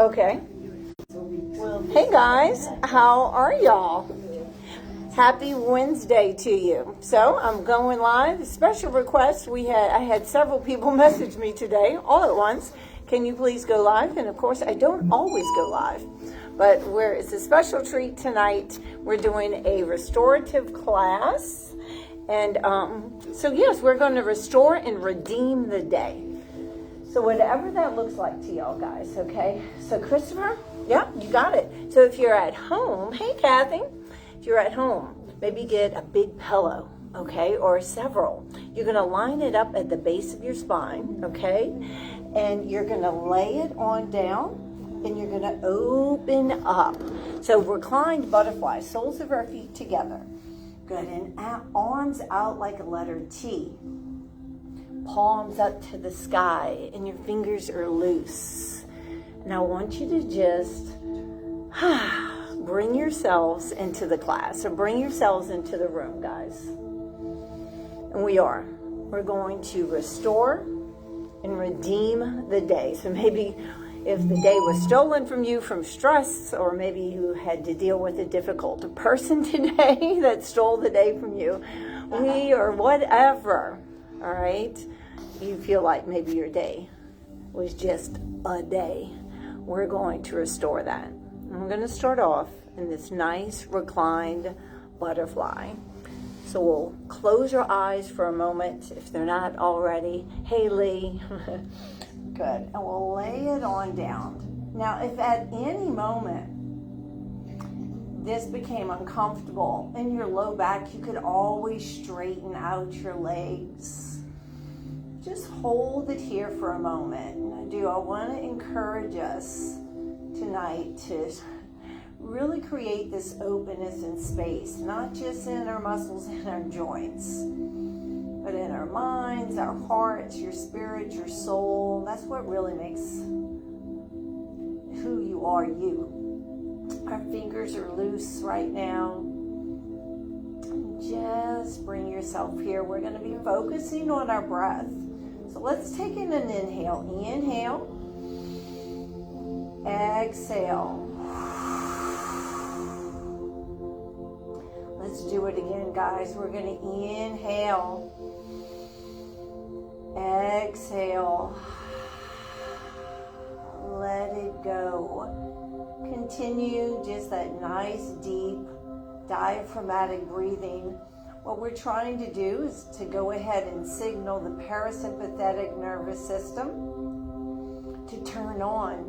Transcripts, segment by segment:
Okay. Hey guys, how are y'all? Happy Wednesday to you. So I'm going live. Special request. I had several people message me today all at once. Can you please go live? And of course, I don't always go live, but it's a special treat tonight. We're doing a restorative class, and so yes, we're going to restore and redeem the day. So whatever that looks like to y'all guys, okay? So Christopher, yeah, you got it. So if you're at home, hey Kathy, if you're at home, maybe get a big pillow, okay, or several. You're gonna line it up at the base of your spine, okay? And you're gonna lay it on down and you're gonna open up. So reclined butterfly, soles of our feet together. Good, and arms out like a letter T. Palms up to the sky and your fingers are loose. Now I want you to just bring yourselves into the class, or bring yourselves into the room, guys. And we're going to restore and redeem the day. So maybe if the day was stolen from you from stress, or maybe you had to deal with a difficult person today that stole the day from you, or whatever. All right, you feel like maybe your day was just a day. We're going to restore that. I'm going to start off in this nice reclined butterfly. So we'll close your eyes for a moment if they're not already. Hey Lee. Good. And we'll lay it on down. Now, if at any moment this became uncomfortable in your low back, you could always straighten out your legs. Just hold it here for a moment. And I want to encourage us tonight to really create this openness in space, not just in our muscles and our joints, but in our minds, our hearts, your spirit, your soul. That's what really makes who you are you. Our fingers are loose right now. Just bring yourself here. We're going to be focusing on our breath. So let's take in an inhale. Inhale. Exhale. Let's do it again, guys. We're going to inhale. Exhale. Let it go. Continue just that nice, deep, diaphragmatic breathing. What we're trying to do is to go ahead and signal the parasympathetic nervous system to turn on,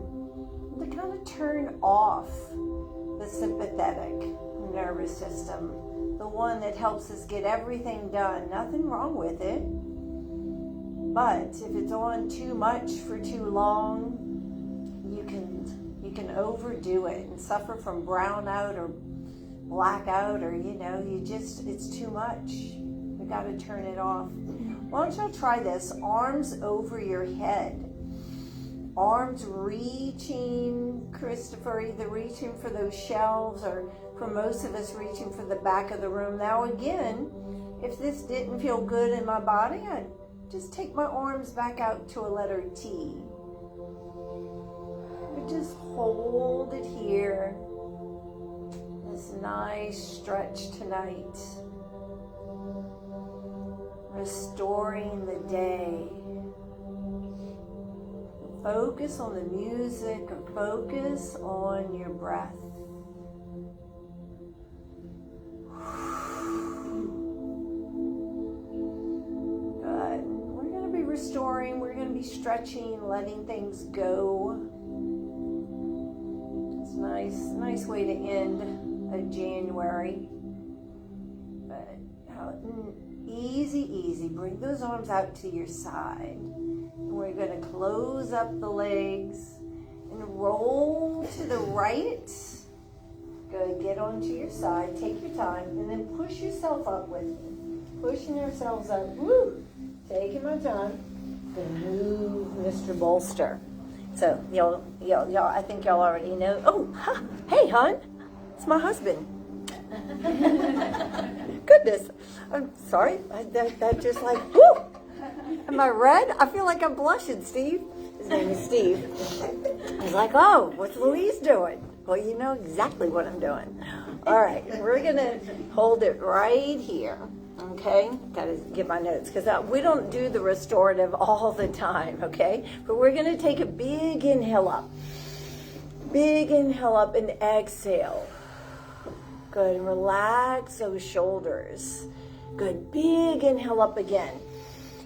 to kind of turn off the sympathetic nervous system, the one that helps us get everything done. Nothing wrong with it, but if it's on too much for too long, you can overdo it and suffer from brownout or blackout, or it's too much. We got to turn it off. Why don't y'all try this? Arms over your head, arms reaching, Christopher, either reaching for those shelves, or for most of us reaching for the back of the room. Now again, if this didn't feel good in my body, I'd just take my arms back out to a letter T. But just hold it here. This nice stretch tonight. Restoring the day. Focus on the music, or focus on your breath. Good. We're going to be restoring, we're going to be stretching, letting things go. It's nice way to end January. But easy. Bring those arms out to your side. And we're going to close up the legs and roll to the right. Good. Get onto your side. Take your time. And then push yourself up with me. Pushing yourselves up. Woo! Taking my time. Gonna move Mr. Bolster. So y'all, I think y'all already know. Oh, hey, hon. It's my husband. Goodness. I'm sorry. That just like, whoo! Am I red? I feel like I'm blushing, Steve. His name is Steve. He's like, oh, what's Louise doing? Well, you know exactly what I'm doing. All right, we're going to hold it right here. Okay, got to get my notes because we don't do the restorative all the time, okay? But we're going to take a big inhale up. Big inhale up and exhale. Good, and relax those shoulders. Good, big inhale up again.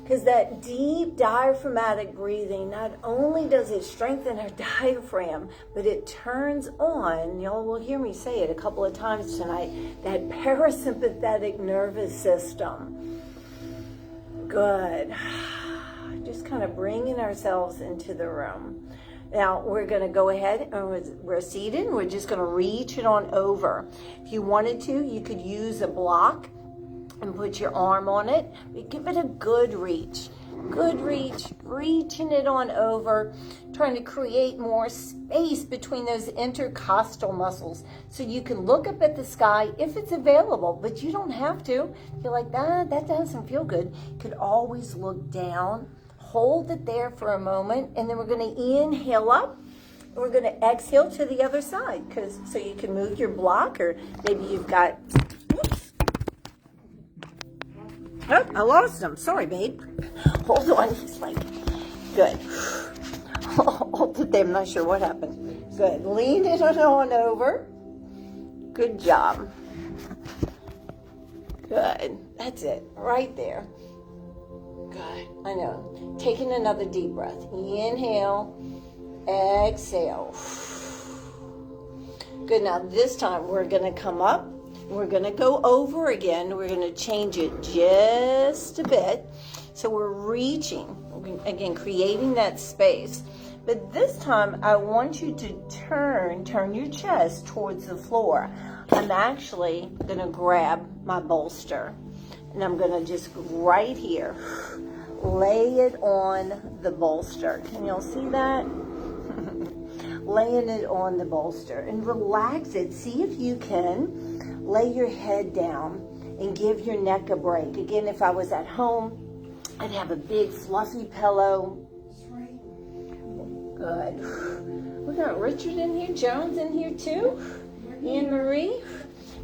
Because that deep diaphragmatic breathing, not only does it strengthen our diaphragm, but it turns on, y'all will hear me say it a couple of times tonight, that parasympathetic nervous system. Good. Just kind of bringing ourselves into the room. Now, we're going to go ahead and we're seated. We're just going to reach it on over. If you wanted to, you could use a block and put your arm on it. But give it a good reach. Good reach, reaching it on over, trying to create more space between those intercostal muscles so you can look up at the sky if it's available, but you don't have to. If you're like, that doesn't feel good, you could always look down. Hold it there for a moment, and then we're going to inhale up. And we're going to exhale to the other side, so you can move your block, or maybe you've got. Whoops. Oh, I lost him. Sorry, babe. Hold on. He's like, good. Hold it there. I'm not sure what happened. Good. Lean it on over. Good job. Good. That's it. Right there. Good. I know. Taking another deep breath. Inhale. Exhale. Good. Now this time we're going to come up. We're going to go over again. We're going to change it just a bit. So we're reaching. Again, creating that space. But this time I want you to turn your chest towards the floor. I'm actually going to grab my bolster. And I'm going to just right here lay it on the bolster. Can y'all see that? Laying it on the bolster and relax it. See if you can lay your head down and give your neck a break. Again, if I was at home, I'd have a big fluffy pillow. Good. We got Richard in here, Jones in here too. Anne Marie.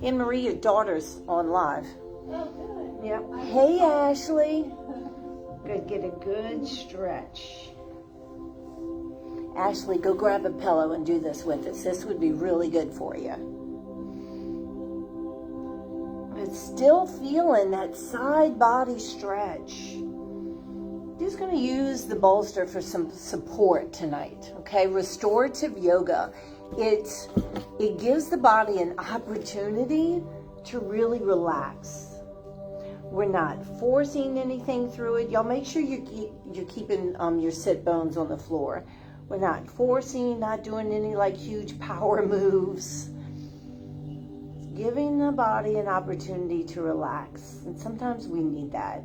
Anne Marie, your daughter's on live. Oh, good. Yep. Hey, Ashley. Good. Get a good stretch. Ashley, go grab a pillow and do this with us. This would be really good for you. But still feeling that side body stretch. Just going to use the bolster for some support tonight. Okay, restorative yoga. It gives the body an opportunity to really relax. We're not forcing anything through it. Y'all make sure you're keeping your sit bones on the floor. We're not forcing, not doing any like huge power moves. Giving the body an opportunity to relax. And sometimes we need that.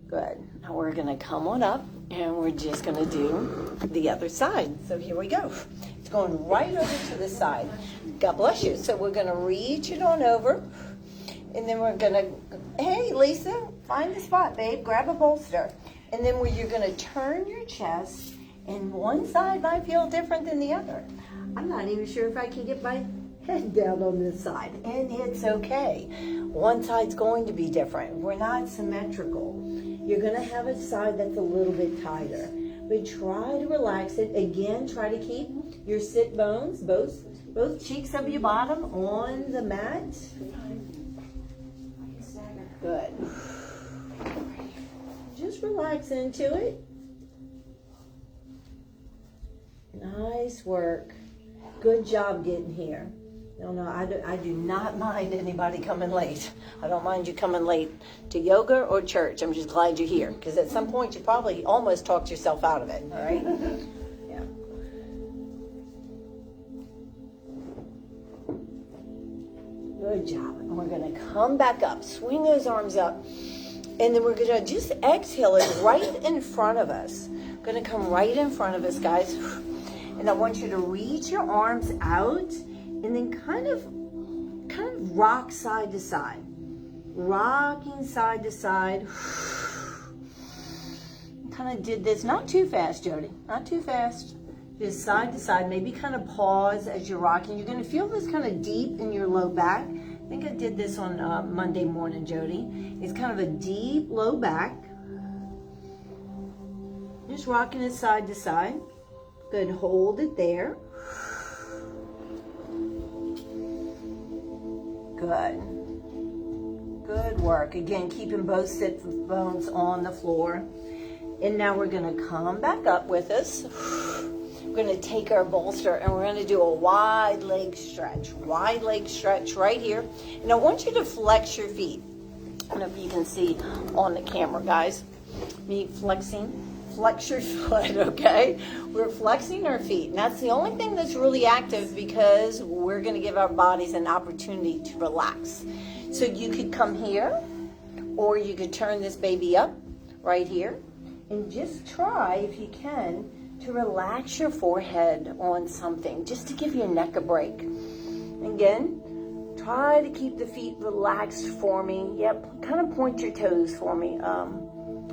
Good. Now we're going to come on up and we're just going to do the other side. So here we go. It's going right over to the side. God bless you. So we're going to reach it on over. And then we're going to, hey, Lisa, find the spot, babe. Grab a bolster. And then you're going to turn your chest. And one side might feel different than the other. I'm not even sure if I can get my head down on this side. And it's okay. One side's going to be different. We're not symmetrical. You're going to have a side that's a little bit tighter. But try to relax it. Again, try to keep your sit bones, both cheeks of your bottom on the mat. Good. Just relax into it. Nice work. Good job getting here. No, I do not mind anybody coming late. I don't mind you coming late to yoga or church. I'm just glad you're here. Because at some point you probably almost talked yourself out of it. All right? Yeah. Good job. And we're going to come back up. Swing those arms up. And then we're going to just exhale it right in front of us. Going to come right in front of us, guys. And I want you to reach your arms out. And then kind of rock side to side. Rocking side to side. kind of did this, not too fast, Jody, not too fast. Just side to side, maybe kind of pause as you're rocking. You're going to feel this kind of deep in your low back. I think I did this on Monday morning, Jody. It's kind of a deep low back. Just rocking it side to side. Good, hold it there. Good. Good work. Again, keeping both sit bones on the floor. And now we're going to come back up with us. We're going to take our bolster and we're going to do a wide leg stretch right here. And I want you to flex your feet. I don't know if you can see on the camera, guys. Me flexing. Flex your foot, okay? We're flexing our feet. And that's the only thing that's really active because we're going to give our bodies an opportunity to relax. So you could come here or you could turn this baby up right here and just try, if you can, to relax your forehead on something, just to give your neck a break. Again, try to keep the feet relaxed for me. Yep, kind of point your toes for me,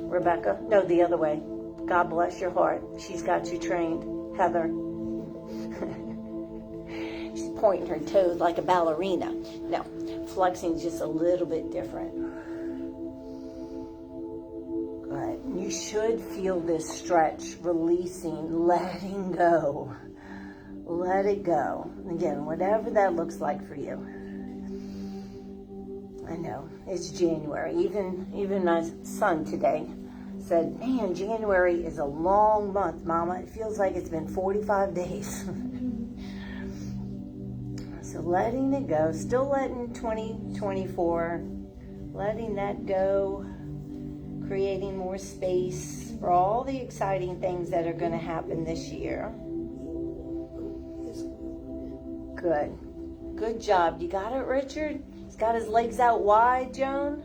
Rebecca. No, the other way. God bless your heart. She's got you trained, Heather. She's pointing her toes like a ballerina. No, flexing is just a little bit different. Good. You should feel this stretch, releasing, letting go. Let it go. Again, whatever that looks like for you. I know, it's January. Even my son today said, man, January is a long month, Mama. It feels like it's been 45 days. So letting it go, still letting 2024, letting that go, creating more space for all the exciting things that are going to happen this year. Good. Good job. You got it, Richard? He's got his legs out wide, Joan?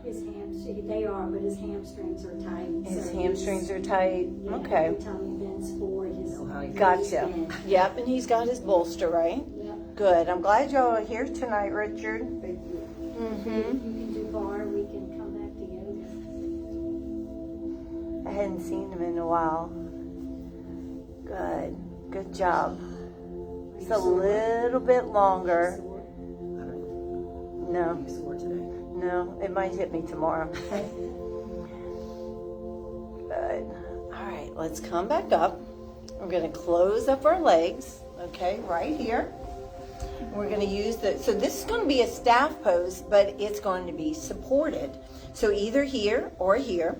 They are, but his hamstrings are tight. His hamstrings are tight. Yeah, Okay. every time he bends forward, his Gotcha. Yep, and he's got his bolster, right? Yep. Good. I'm glad y'all are here tonight, Richard. If you can do bar, we can come back to yoga. I hadn't seen him in a while. Good. Good job. It's a little bit longer. No. No, it might hit me tomorrow. Good. All right, let's come back up. We're going to close up our legs, okay, right here. We're going to use so this is going to be a staff pose, but it's going to be supported. So either here or here.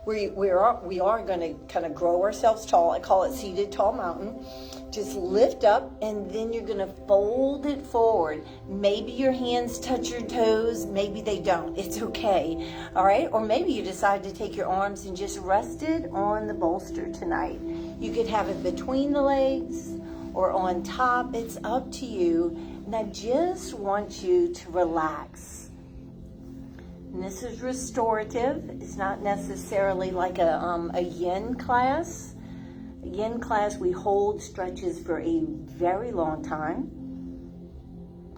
We are going to kind of grow ourselves tall. I call it seated tall mountain. Just lift up and then you're going to fold it forward. Maybe your hands touch your toes. Maybe they don't. It's okay. All right. Or maybe you decide to take your arms and just rest it on the bolster tonight. You could have it between the legs or on top. It's up to you. And I just want you to relax. And this is restorative. It's not necessarily like a yin class. A yin class, we hold stretches for a very long time.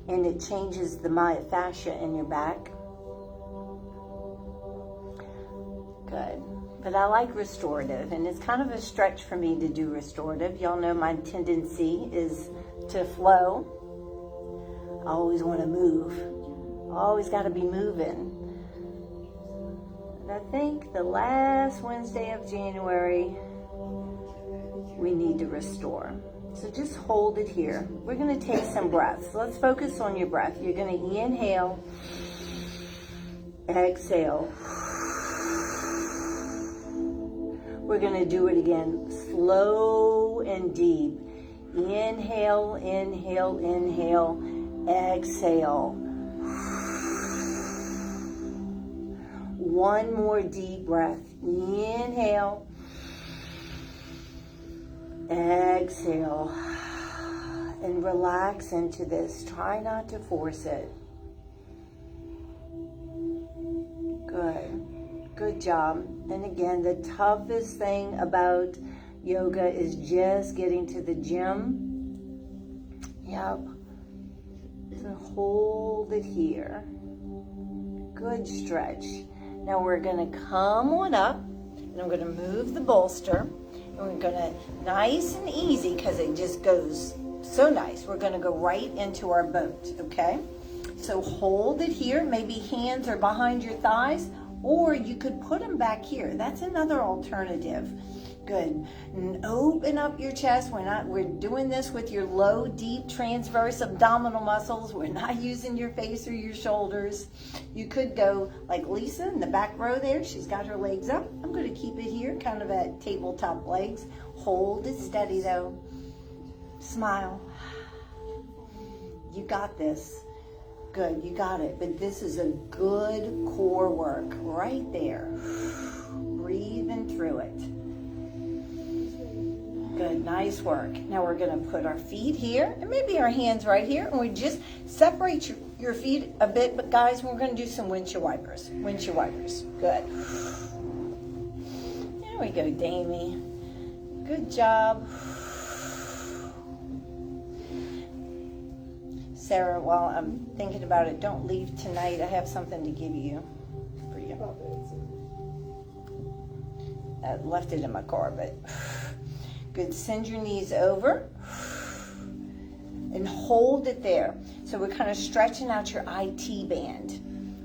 And it changes the myofascia in your back. Good. But I like restorative. And it's kind of a stretch for me to do restorative. Y'all know my tendency is to flow. I always want to move. Always got to be moving. I think the last Wednesday of January, we need to restore. So just hold it here. We're going to take some breaths. Let's focus on your breath. You're going to inhale, exhale. We're going to do it again, slow and deep. Inhale, inhale, inhale, exhale. One more deep breath. Inhale. Exhale. And relax into this. Try not to force it. Good. Good job. And again, the toughest thing about yoga is just getting to the gym. Yep. So hold it here. Good stretch. Now we're going to come on up. And I'm gonna move the bolster. And we're gonna, nice and easy, because it just goes so nice. We're gonna go right into our boat, okay? So hold it here. Maybe hands are behind your thighs, or you could put them back here. That's another alternative. Good. And open up your chest. We're doing this with your low, deep, transverse abdominal muscles. We're not using your face or your shoulders. You could go like Lisa in the back row there. She's got her legs up. I'm going to keep it here, kind of at tabletop legs. Hold it steady though. Smile. You got this. Good, you got it. But this is a good core work right there. Breathing through it. Good, nice work. Now we're gonna put our feet here and maybe our hands right here, and we just separate your feet a bit, but guys, we're gonna do some windshield wipers. Windshield wipers, good. There we go, Damie. Good job. Sarah, while I'm thinking about it, don't leave tonight. I have something to give you for you. I left it in my car, but good. Send your knees over and hold it there. So we're kind of stretching out your IT band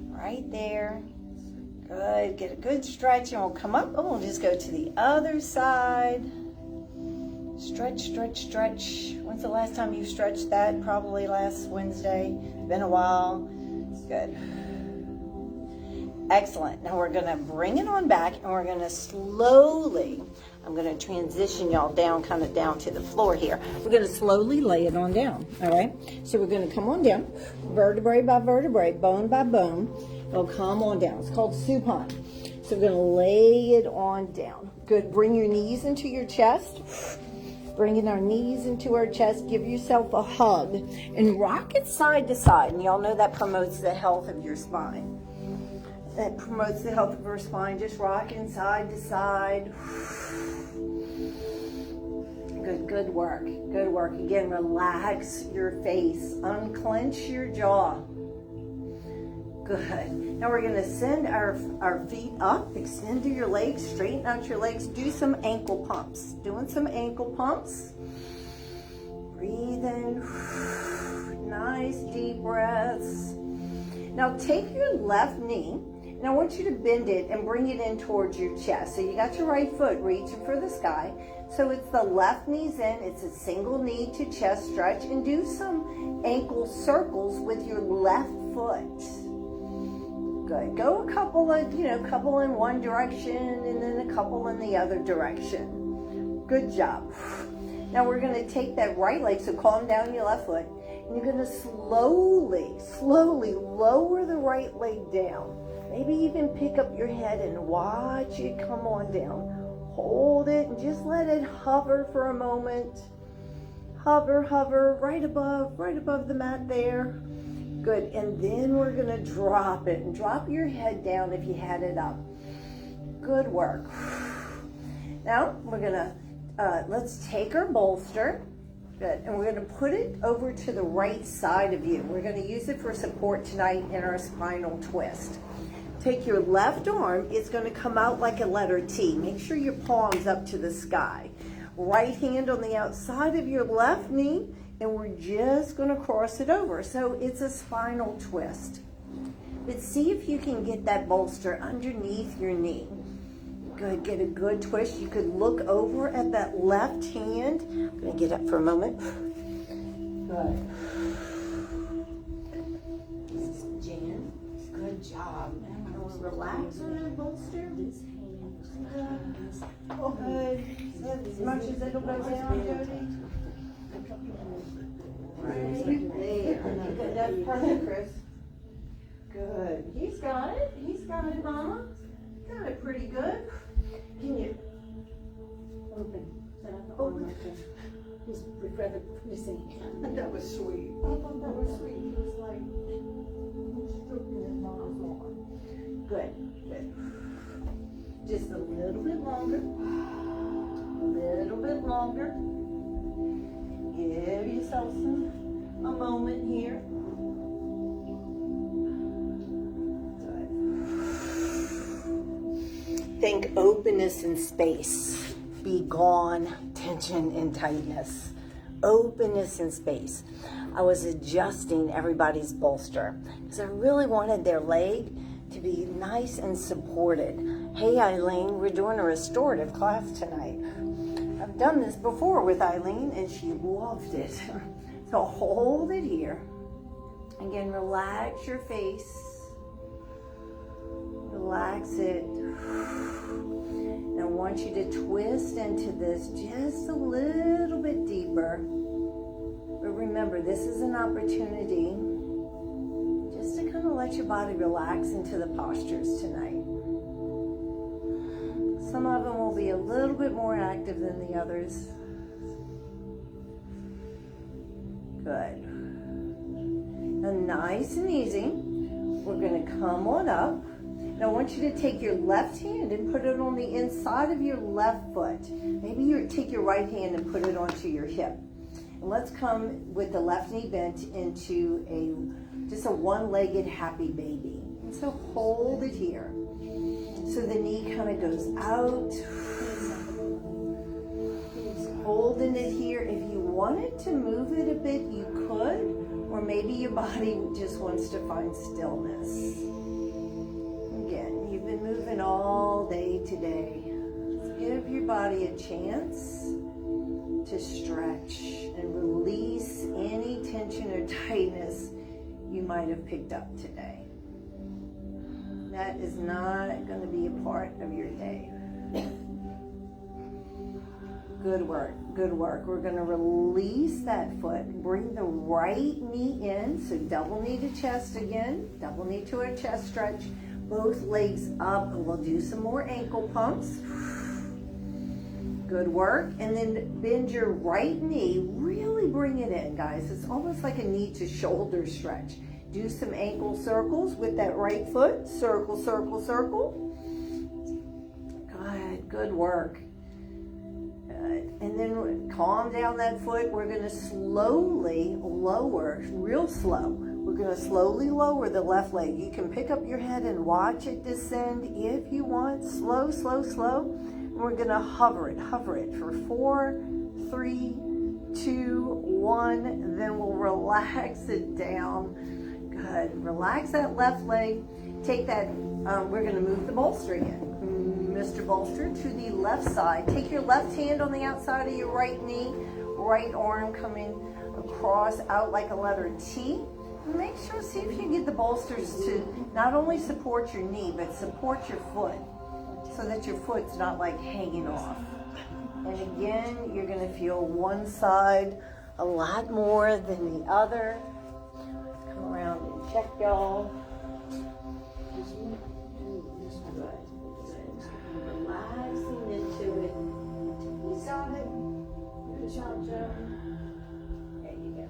right there. Good. Get a good stretch, and we'll come up and we'll just go to the other side. Stretch, stretch, stretch. When's the last time you stretched that? Probably last Wednesday. Been a while. Good. Excellent. Now we're going to bring it on back, and we're going to slowly, I'm going to transition y'all down, kind of down to the floor here. We're going to slowly lay it on down, all right? So we're going to come on down, vertebrae by vertebrae, bone by bone. It'll come on down. It's called supine. So we're going to lay it on down. Good. Bring your knees into your chest. Bringing our knees into our chest. Give yourself a hug and rock it side to side. And y'all know that promotes the health of your spine. That promotes the health of our spine. Just rocking side to side. Good, good work. Good work. Again, relax your face. Unclench your jaw. Good. Now we're going to send our feet up. Extend to your legs. Straighten out your legs. Do some ankle pumps. Doing some ankle pumps. Breathe in. Nice deep breaths. Now take your left knee. And I want you to bend it and bring it in towards your chest. So you got your right foot reaching for the sky. So it's the left knee's in. It's a single knee to chest stretch. And do some ankle circles with your left foot. Good. Go a couple of, couple in one direction and then a couple in the other direction. Good job. Now we're going to take that right leg. So calm down your left foot. And you're going to slowly lower the right leg down. Maybe even pick up your head and watch it come on down. Hold it and just let it hover for a moment. Hover, hover, right above the mat there. Good, and then we're gonna drop it and drop your head down if you had it up. Good work. Now we're gonna, let's take our bolster. Good, and we're gonna put it over to the right side of you. We're gonna use it for support tonight in our spinal twist. Take your left arm, it's going to come out like a letter T. Make sure your palm's up to the sky. Right hand on the outside of your left knee, and we're just going to cross it over. So it's a spinal twist. But see if you can get that bolster underneath your knee. Good, get a good twist. You could look over at that left hand. I'm going to get up for a moment. Good. This is Jan. Good job. Relax on that bolster. Good. As much as it'll go down, Jody. Right there. Good. That's perfect, Chris. Good. He's got it. He's got it, Mama. Got it pretty good. Can you open? Open. He's rather missing. That was sweet. I thought that was sweet. He was like stroking his mom's arm. Good, good. Just a little bit longer. A little bit longer. Give yourself a moment here. Good. Think openness and space. Be gone, tension and tightness. Openness and space. I was adjusting everybody's bolster because I really wanted their leg to be nice and supported. Hey Eileen, we're doing a restorative class tonight. I've done this before with Eileen and she loved it. So hold it here. Again, relax your face. Relax it. And I want you to twist into this just a little bit deeper. But remember, this is an opportunity just to kind of let your body relax into the postures tonight. Some of them will be a little bit more active than the others. Good. Now, nice and easy, we're going to come on up. Now I want you to take your left hand and put it on the inside of your left foot. Maybe you take your right hand and put it onto your hip. And let's come with the left knee bent into just a one-legged happy baby. And so hold it here. So the knee kind of goes out. Holding it here. If you wanted to move it a bit, you could. Or maybe your body just wants to find stillness. Again, you've been moving all day today. Give your body a chance to stretch and release any tension or tightness you might have picked up today. That is not going to be a part of your day. Good work, good work. We're going to release that foot. Bring the right knee in. So double knee to chest again. Double knee to a chest stretch. Both legs up. And we'll do some more ankle pumps. Good work. And then bend your right knee. Really bring it in, guys. It's almost like a knee to shoulder stretch. Do some ankle circles with that right foot. Circle, circle, circle. Good, good work. And then calm down that foot. We're going to slowly lower, real slow. We're going to slowly lower the left leg. You can pick up your head and watch it descend if you want. Slow, slow, slow. And we're going to hover it for 4, 3, 2, 1. Then we'll relax it down. Good. Relax that left leg. Take that, we're going to move the bolster again. Mr. Bolster to the left side. Take your left hand on the outside of your right knee, right arm coming across out like a letter T. Make sure, see if you can get the bolsters to not only support your knee, but support your foot so that your foot's not like hanging off. And again, you're going to feel one side a lot more than the other. Let's come around and check, y'all. Relaxing into it. You got it. Good job, Joe. There you go.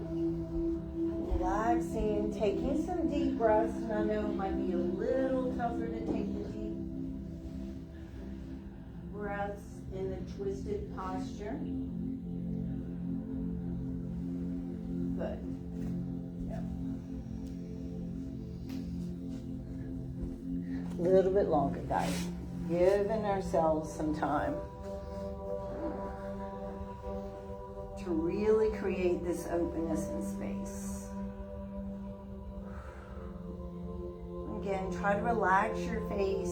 Relaxing, taking some deep breaths. And I know it might be a little tougher to take the deep breaths in the twisted posture. Good. Yep. A little bit longer, guys. Giving ourselves some time to really create this openness in space. Again, try to relax your face.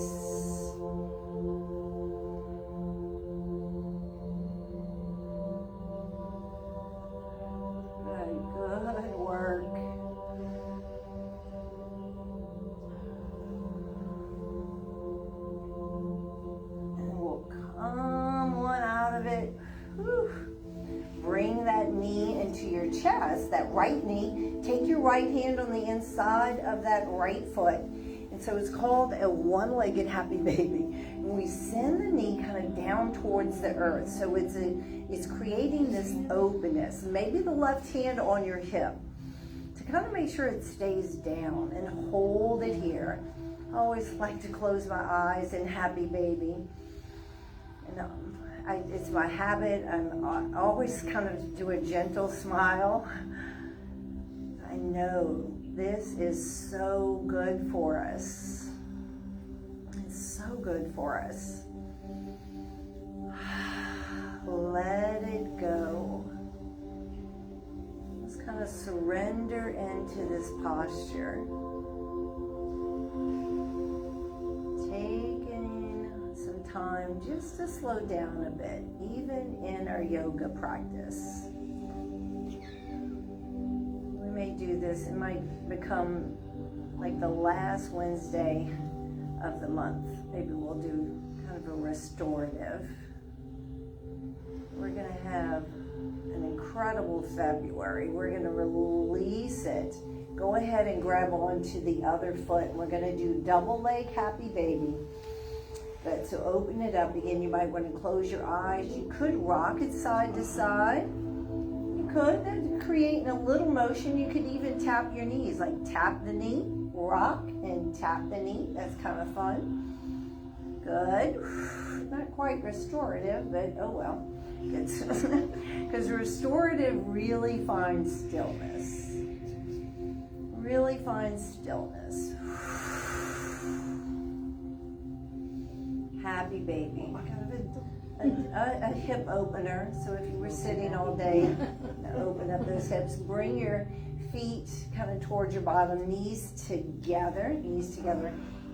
Good work. Bring that knee into your chest, that right knee. Take your right hand on the inside of that right foot. And so it's called a one-legged happy baby. And we send the knee kind of down towards the earth. So it's creating this openness. Maybe the left hand on your hip to kind of make sure it stays down and hold it here. I always like to close my eyes in happy baby. And it's my habit. I always kind of do a gentle smile. I know this is so good for us. It's so good for us. let it go. Let's kind of surrender into this posture. Taking some time just to slow down a bit, even in our yoga practice. We may do this, it might become like the last Wednesday of the month. Maybe we'll do kind of a restorative. We're going to have an incredible February. We're going to release it. Go ahead and grab onto the other foot. We're going to do double leg happy baby. Good. So open it up again. You might want to close your eyes. You could rock it side to side. You could. Then creating a little motion. You could even tap your knees, like tap the knee, rock, and tap the knee. That's kind of fun. Good. Not quite restorative, but oh well. Because restorative really finds stillness. Really finds stillness. Happy baby. Kind of a hip opener. So if you were sitting all day, open up those hips. Bring your feet kind of towards your bottom. Knees together.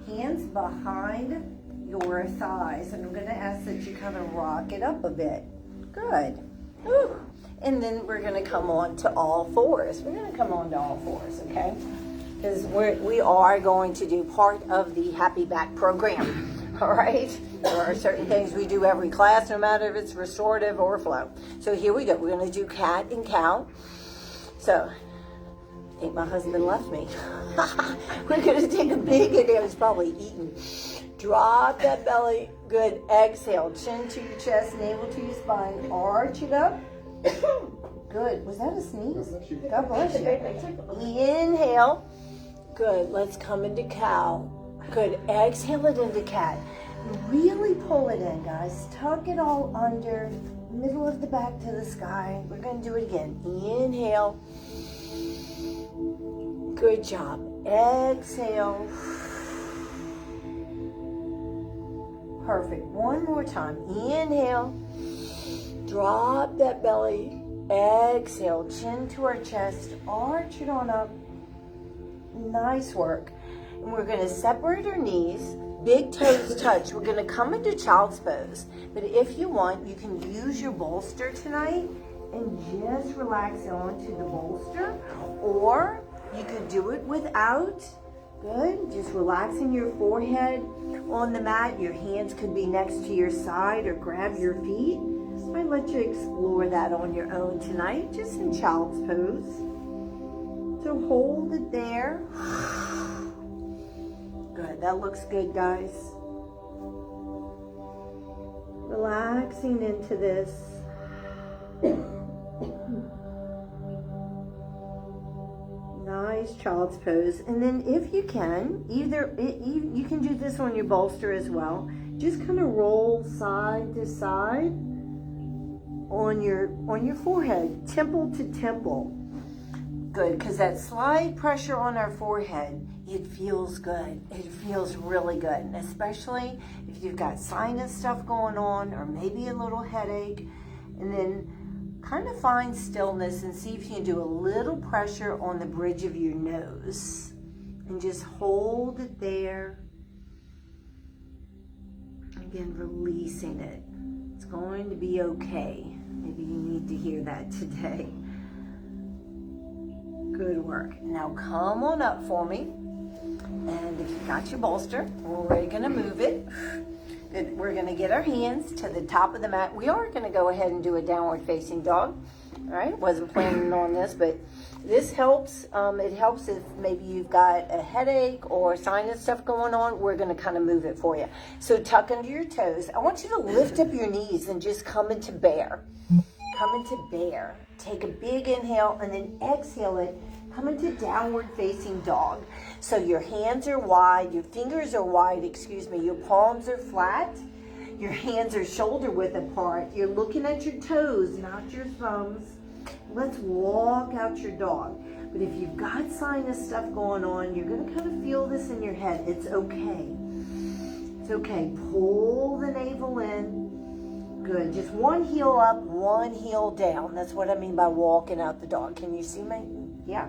Hands behind your thighs. And I'm going to ask that you kind of rock it up a bit. Good. Whew. And then we're going to come on to all fours. We're going to come on to all fours, okay? Because we are going to do part of the Happy Back program, all right? There are certain things we do every class, no matter if it's restorative or flow. So here we go. We're going to do cat and cow. So I think my husband left me. We're going to take a big inhale. He's probably eating. Drop that belly. Good. Exhale. Chin to your chest, navel to your spine. Arch it up. Good. Was that a sneeze? God bless you. Inhale. Good. Let's come into cow. Good. Exhale it into cat. Really pull it in, guys. Tuck it all under. Middle of the back to the sky. We're going to do it again. Inhale. Good job. Exhale. Perfect. One more time. Inhale. Drop that belly. Exhale. Chin to our chest. Arch it on up. Nice work. And we're going to separate our knees. Big toes touch. We're going to come into child's pose. But if you want, you can use your bolster tonight and just relax onto the bolster. Or you could do it without. Good. Just relaxing your forehead on the mat. Your hands could be next to your side or grab your feet. I might let you explore that on your own tonight, just in child's pose. So hold it there. Good. That looks good, guys. Relaxing into this. Nice child's pose. And then if you can, you can do this on your bolster as well. Just kind of roll side to side on your forehead, temple to temple. Good, because that slight pressure on our forehead, it feels good. It feels really good. And especially if you've got sinus stuff going on or maybe a little headache. And then kind of find stillness and see if you can do a little pressure on the bridge of your nose. And just hold it there. Again, releasing it. It's going to be okay. Maybe you need to hear that today. Good work. Now come on up for me. And if you got your bolster, we're going to move it. Good. We're going to get our hands to the top of the mat. We are going to go ahead and do a downward facing dog. All right. Wasn't planning on this, but this helps. It helps if maybe you've got a headache or sinus stuff going on. We're going to kind of move it for you. So tuck under your toes. I want you to lift up your knees and just come into bear. Come into bear. Take a big inhale and then exhale it. Come into downward facing dog. So your hands are wide, your fingers are wide, your palms are flat, your hands are shoulder width apart. You're looking at your toes, not your thumbs. Let's walk out your dog. But if you've got sinus stuff going on, you're going to kind of feel this in your head. It's okay. It's okay. Pull the navel in. Good. Just one heel up, one heel down. That's what I mean by walking out the dog. Can you see me? Yeah.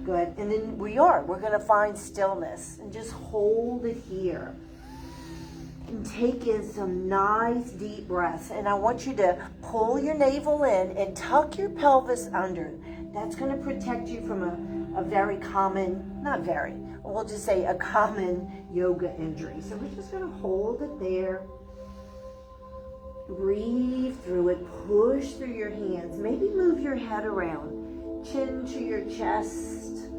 Good. And then we're going to find stillness and just hold it here. And take in some nice deep breaths. And I want you to pull your navel in and tuck your pelvis under. That's going to protect you from a very common, not very, we'll just say a common yoga injury. So we're just going to hold it there. Breathe through it. Push through your hands. Maybe move your head around. Chin to your chest.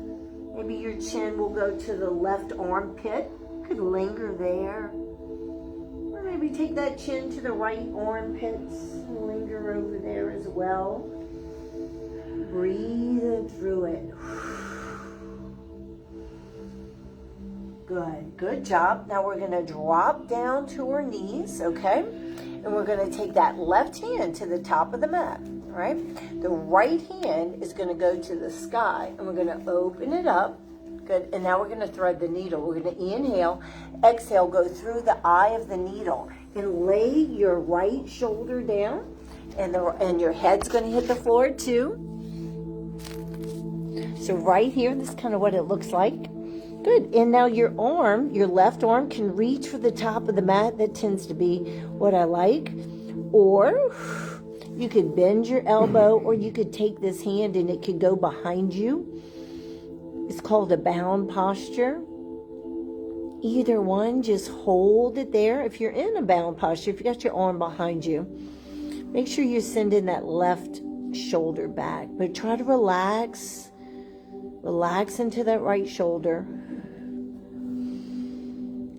Maybe your chin will go to the left armpit. Could linger there. Or maybe take that chin to the right armpit and linger over there as well. Breathe through it. Good. Good job. Now we're going to drop down to our knees, okay? And we're going to take that left hand to the top of the mat, right? The right hand is going to go to the sky, and we're going to open it up. Good. And now we're going to thread the needle. We're going to inhale, exhale, go through the eye of the needle, and lay your right shoulder down, and your head's going to hit the floor too. So right here, this is kind of what it looks like. Good. And now your left arm can reach for the top of the mat. That tends to be what I like. Or you could bend your elbow, or you could take this hand and it could go behind you. It's called a bound posture. Either one, just hold it there. If you're in a bound posture, if you got your arm behind you, make sure you're sending that left shoulder back. But try to relax. Relax into that right shoulder.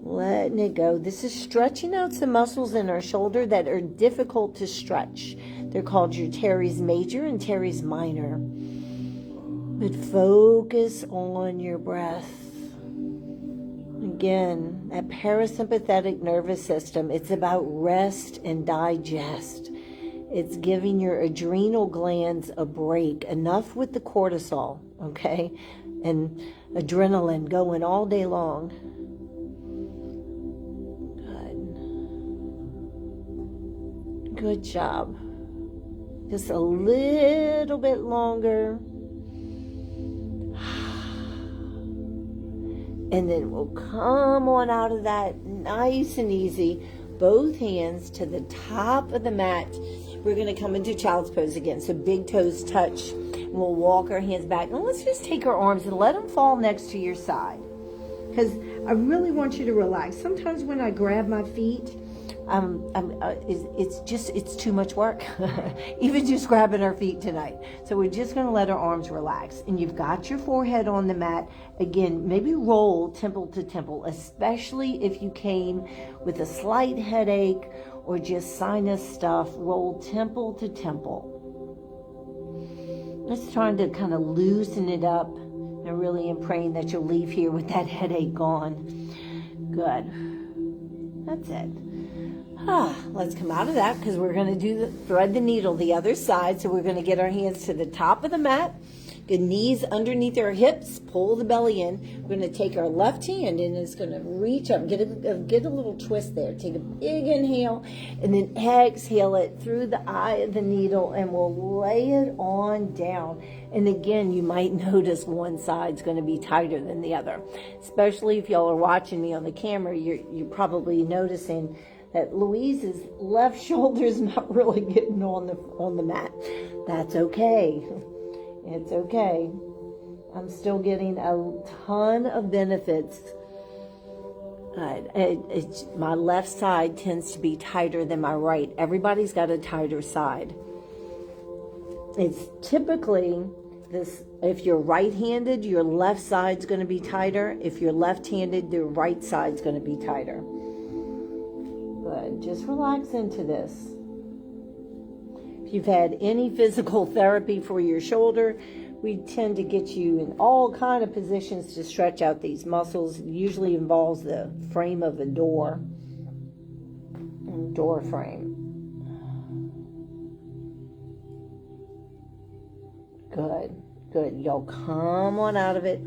Letting it go. This is stretching out some muscles in our shoulder that are difficult to stretch. They're called your teres major and teres minor. But focus on your breath. Again, that parasympathetic nervous system, it's about rest and digest. It's giving your adrenal glands a break. Enough with the cortisol, okay? And adrenaline going all day long. Good job. Just a little bit longer. And then we'll come on out of that nice and easy. Both hands to the top of the mat. We're going to come into child's pose again. So big toes touch. We'll walk our hands back. And let's just take our arms and let them fall next to your side. Because I really want you to relax. Sometimes when I grab my feet, it's too much work. Even just grabbing our feet tonight. So we're just going to let our arms relax. And you've got your forehead on the mat. Again, maybe roll temple to temple, especially if you came with a slight headache or just sinus stuff. Roll temple to temple. Just trying to kind of loosen it up. I really am praying that you'll leave here with that headache gone. Good. That's it. Let's come out of that because we're going to thread the needle the other side. So we're going to get our hands to the top of the mat. Good, knees underneath our hips. Pull the belly in. We're going to take our left hand and it's going to reach up. Get a little twist there. Take a big inhale and then exhale it through the eye of the needle, and we'll lay it on down. And again, you might notice one side's going to be tighter than the other. Especially if y'all are watching me on the camera, you're probably noticing that Louise's left shoulder's not really getting on the mat. That's okay. It's okay. I'm still getting a ton of benefits. My left side tends to be tighter than my right. Everybody's got a tighter side. It's typically this. If you're right-handed, your left side's going to be tighter. If you're left-handed, the right side's going to be tighter. Good. Just relax into this. If you've had any physical therapy for your shoulder, we tend to get you in all kind of positions to stretch out these muscles. It usually involves the frame of a door. Door frame. Good. Good. Y'all come on out of it.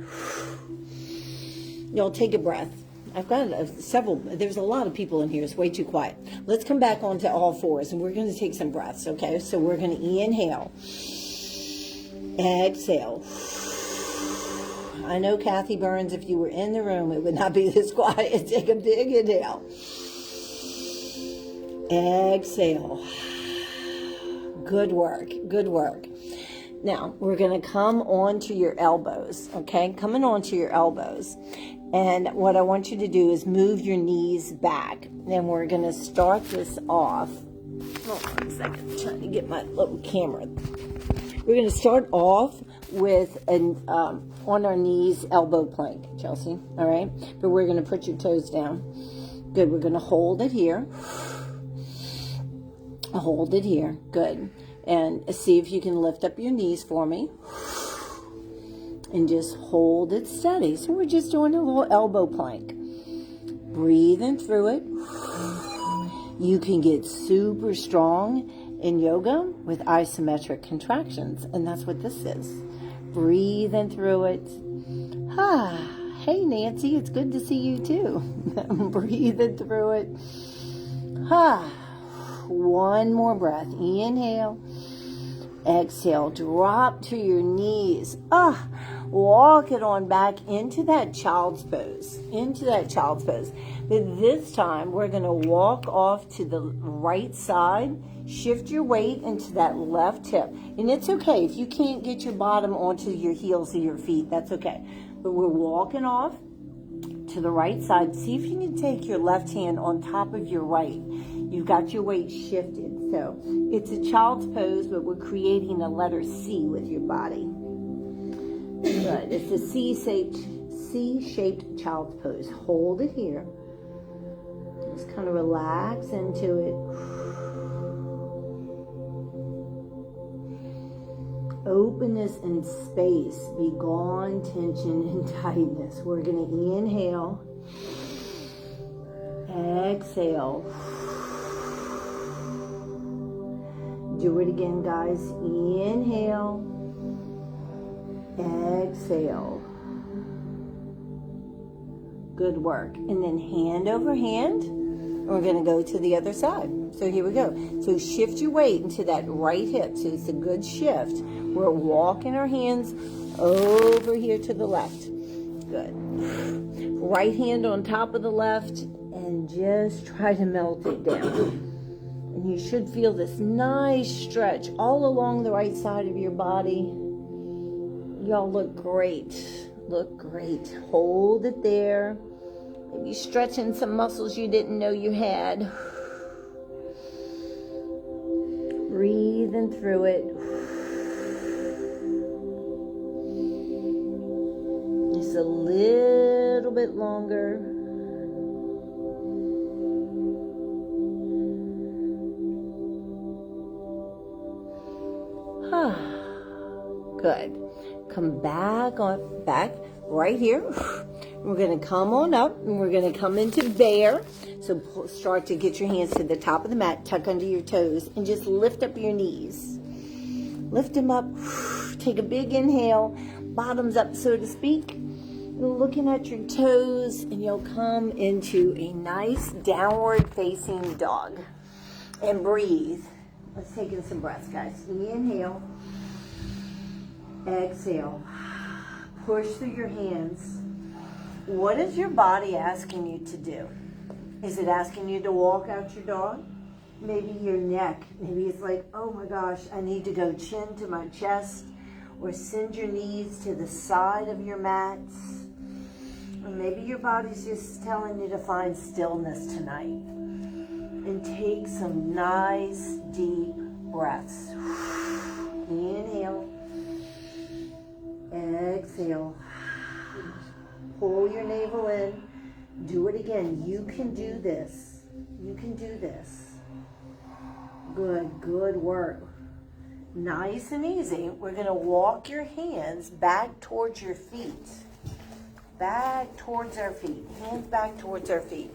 Y'all take a breath. I've got several, there's a lot of people in here. It's way too quiet. Let's come back onto all fours, and we're going to take some breaths, okay? So we're going to inhale. Exhale. I know Kathy Burns, if you were in the room, it would not be this quiet. Take a big inhale. Exhale. Good work. Good work. Now, we're going to come onto your elbows, okay? Coming onto your elbows. And what I want you to do is move your knees back. And we're going to start this off. Hold on a second. I'm trying to get my little camera. We're going to start off with an on our knees elbow plank, Chelsea. All right? But we're going to put your toes down. Good. We're going to hold it here. Hold it here. Good. And see if you can lift up your knees for me. And just hold it steady. So we're just doing a little elbow plank. Breathing through it. You can get super strong in yoga with isometric contractions. And that's what this is. Breathing through it. Hey Nancy, it's good to see you too. Breathing through it. One more breath. Inhale. Exhale. Drop to your knees. Walk it on back into that child's pose. Into that child's pose. But this time, we're going to walk off to the right side. Shift your weight into that left hip. And it's okay. If you can't get your bottom onto your heels of your feet, that's okay. But we're walking off to the right side. See if you can take your left hand on top of your right. You've got your weight shifted. So it's a child's pose, but we're creating a letter C with your body. Good. It's a C-shaped child's pose. Hold it here. Just kind of relax into it. Openness and space. Be gone, tension and tightness. We're going to inhale. Exhale. Do it again, guys. Inhale. Exhale. Good work. And then hand over hand. We're going to go to the other side. So here we go. So shift your weight into that right hip. So it's a good shift. We're walking our hands over here to the left. Good. Right hand on top of the left. And just try to melt it down. And you should feel this nice stretch all along the right side of your body. Y'all look great. Look great. Hold it there. Maybe stretching some muscles you didn't know you had. Breathing through it. Just a little bit longer. Good. Come back right here. We're going to come on up and we're going to come into bear. So start to get your hands to the top of the mat, tuck under your toes, and just lift up your knees. Lift them up. Take a big inhale, bottoms up, so to speak. Looking at your toes, and you'll come into a nice downward facing dog. And breathe. Let's take in some breaths, guys. Inhale. Exhale. Push through your hands. What is your body asking you to do? Is it asking you to walk out your dog? Maybe your neck. Maybe it's like, oh my gosh, I need to go chin to my chest. Or send your knees to the side of your mats. Or maybe your body's just telling you to find stillness tonight. And take some nice deep breaths. Inhale. Exhale. Pull your navel in. Do it again. You can do this. You can do this. Good work. Nice and easy. We're going to walk your hands back towards your feet. Back towards our feet. Hands back towards our feet.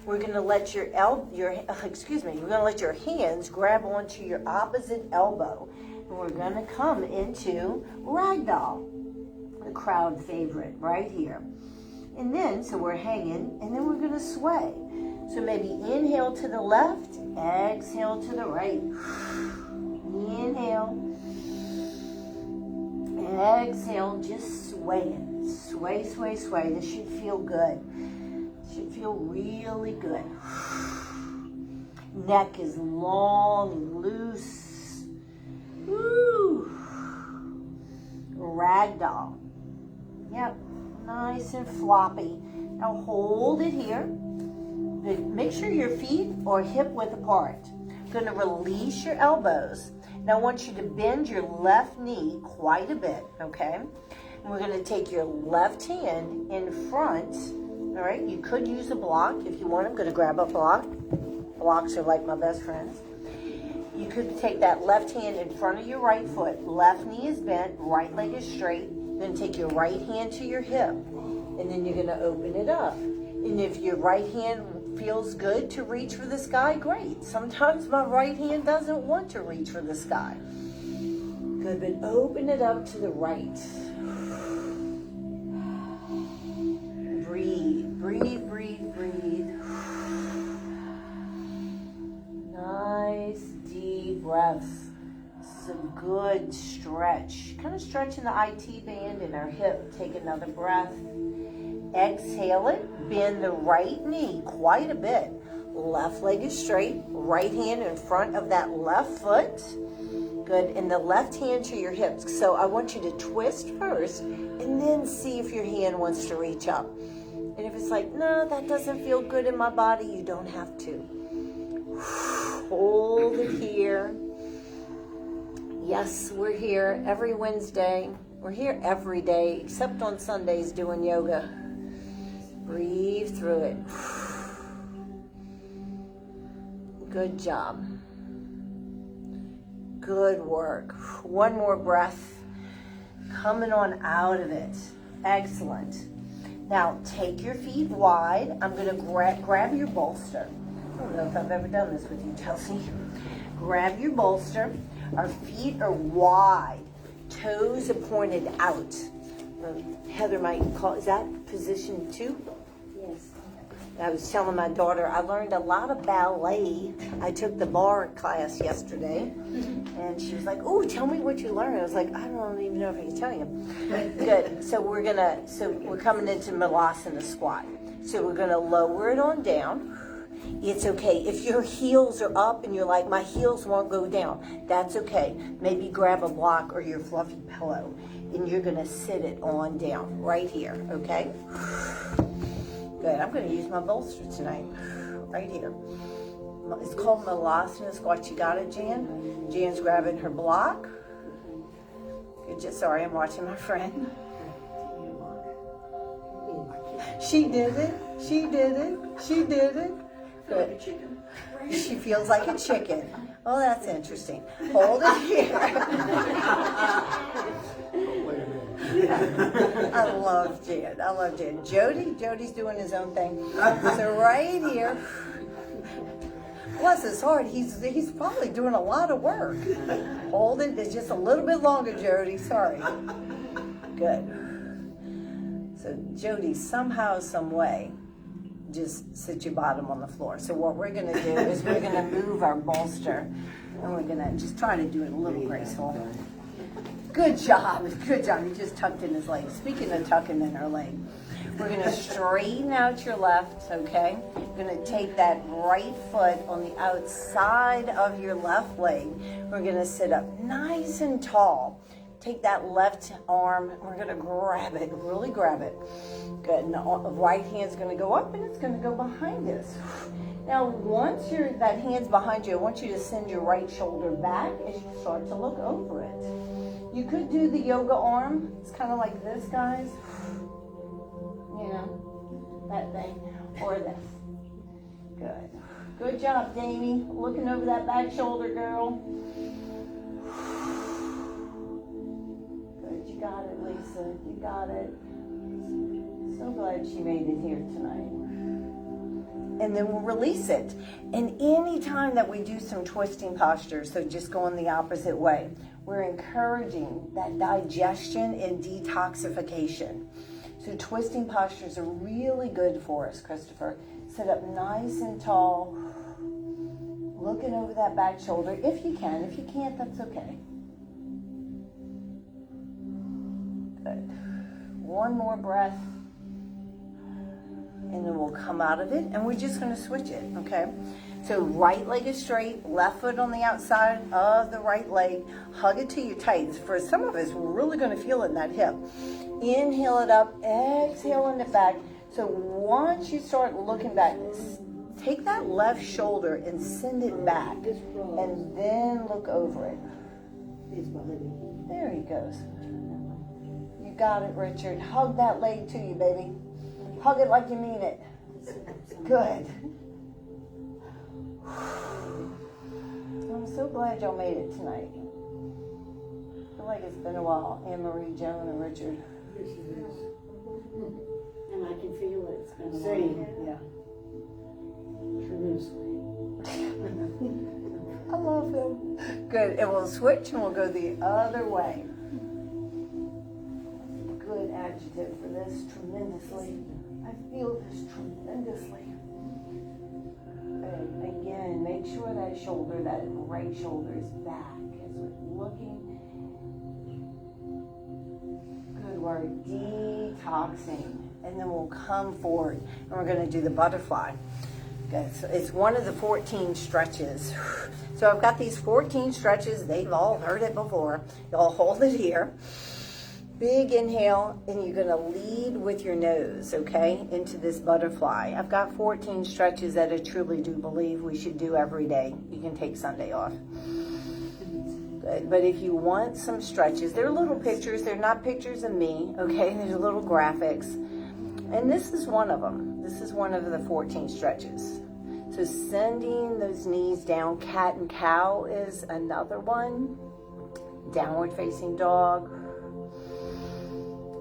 We're going to let we're going to let your hands grab onto your opposite elbow. And we're going to come into ragdoll. The crowd favorite right here. And then, so we're hanging, and then we're gonna sway. So maybe inhale to the left, exhale to the right. Inhale, exhale, just swaying. Sway, sway, sway. This should feel good. Should feel really good. Neck is long and loose. Woo! Ragdoll. Yep, nice and floppy. Now hold it here. Make sure your feet are hip width apart. Gonna release your elbows. Now I want you to bend your left knee quite a bit, okay? And we're gonna take your left hand in front, all right? You could use a block if you want. I'm gonna grab a block. Blocks are like my best friends. You could take that left hand in front of your right foot. Left knee is bent, right leg is straight. Then take your right hand to your hip, and then you're gonna open it up. And if your right hand feels good to reach for the sky, great. Sometimes my right hand doesn't want to reach for the sky. Good, but open it up to the right. Breathe, breathe, breathe, breathe. Nice deep breaths. Some good stretch. Kind of stretching the IT band in our hip. Take another breath. Exhale it. Bend the right knee quite a bit. Left leg is straight. Right hand in front of that left foot. Good. And the left hand to your hips. So I want you to twist first and then see if your hand wants to reach up. And if it's like, no, that doesn't feel good in my body, you don't have to. Hold it here. Yes, we're here every Wednesday. We're here every day, except on Sundays doing yoga. Breathe through it. Good job. Good work. One more breath. Coming on out of it. Excellent. Now, take your feet wide. I'm going to grab your bolster. I don't know if I've ever done this with you, Chelsea. Grab your bolster. Our feet are wide. Toes are pointed out. Heather might call, is that position 2? Yes. I was telling my daughter, I learned a lot of ballet. I took the bar class yesterday, and she was like, oh, tell me what you learned. I was like, I don't even know if I can tell you. Good, so we're coming into Malasana squat. So we're gonna lower it on down. It's okay. If your heels are up and you're like, my heels won't go down, that's okay. Maybe grab a block or your fluffy pillow, and you're gonna sit it on down right here, okay? Good, I'm gonna use my bolster tonight, right here. It's called Malasana squat. You got it, Jan? Jan's grabbing her block. Sorry, I'm watching my friend. She did it, she did it, she did it. Good. She feels like a chicken. Oh, that's interesting. Hold it here. I love Jan. I love Jan. Jody's doing his own thing. So right here. Bless his heart. He's probably doing a lot of work. Hold it. It's just a little bit longer, Jody. Sorry. Good. So Jody, somehow, some way, just sit your bottom on the floor. So what we're gonna do is we're gonna move our bolster, and we're gonna just try to do it a little graceful. Good job, good job. You just tucked in his leg. Speaking of tucking in our leg, we're gonna straighten out your left, okay? We're gonna take that right foot on the outside of your left leg. We're gonna sit up nice and tall. Take that left arm, we're gonna grab it, really grab it. Good, and the right hand's gonna go up and it's gonna go behind us. Now, once that hand's behind you, I want you to send your right shoulder back as you start to look over it. You could do the yoga arm. It's kind of like this, guys. You know, that thing, or this. Good. Good job, Damie. Looking over that back shoulder, girl. You got it, Lisa. You got it. So glad she made it here tonight. And then we'll release it. And any time that we do some twisting postures, so just going the opposite way, we're encouraging that digestion and detoxification. So So twisting postures are really good for us, Christopher. Sit up nice and tall, looking over that back shoulder if you can. If you can't, that's okay. Good. One more breath, and then we'll come out of it, and we're just going to switch it, okay? So right leg is straight, left foot on the outside of the right leg. Hug it to your tights. For some of us, we're really going to feel it in that hip. Inhale it up, exhale in the back. So once you start looking back, take that left shoulder and send it back, and then look over it. There he goes. You got it, Richard. Hug that leg to you, baby. Hug it like you mean it. Good. I'm so glad y'all made it tonight. I feel like it's been a while. Anne-Marie, Joan, and Richard. And I can feel it. It's been a Same, while. yeah. I love him. Good. And we'll switch and we'll go the other way. Good adjective for this. Tremendously. I feel this tremendously. And again, make sure that shoulder, that right shoulder is back as we're looking. Good word. Detoxing. And then we'll come forward and we're going to do the butterfly. Okay, so it's one of the 14 stretches. So I've got these 14 stretches. They've all heard it before. Y'all hold it here. Big inhale, and you're going to lead with your nose, okay, into this butterfly. I've got 14 stretches that I truly do believe we should do every day. You can take Sunday off. Good. But if you want some stretches, they're little pictures. They're not pictures of me, okay? They're little graphics. And this is one of them. This is one of the 14 stretches. So sending those knees down. Cat and cow is another one. Downward facing dog.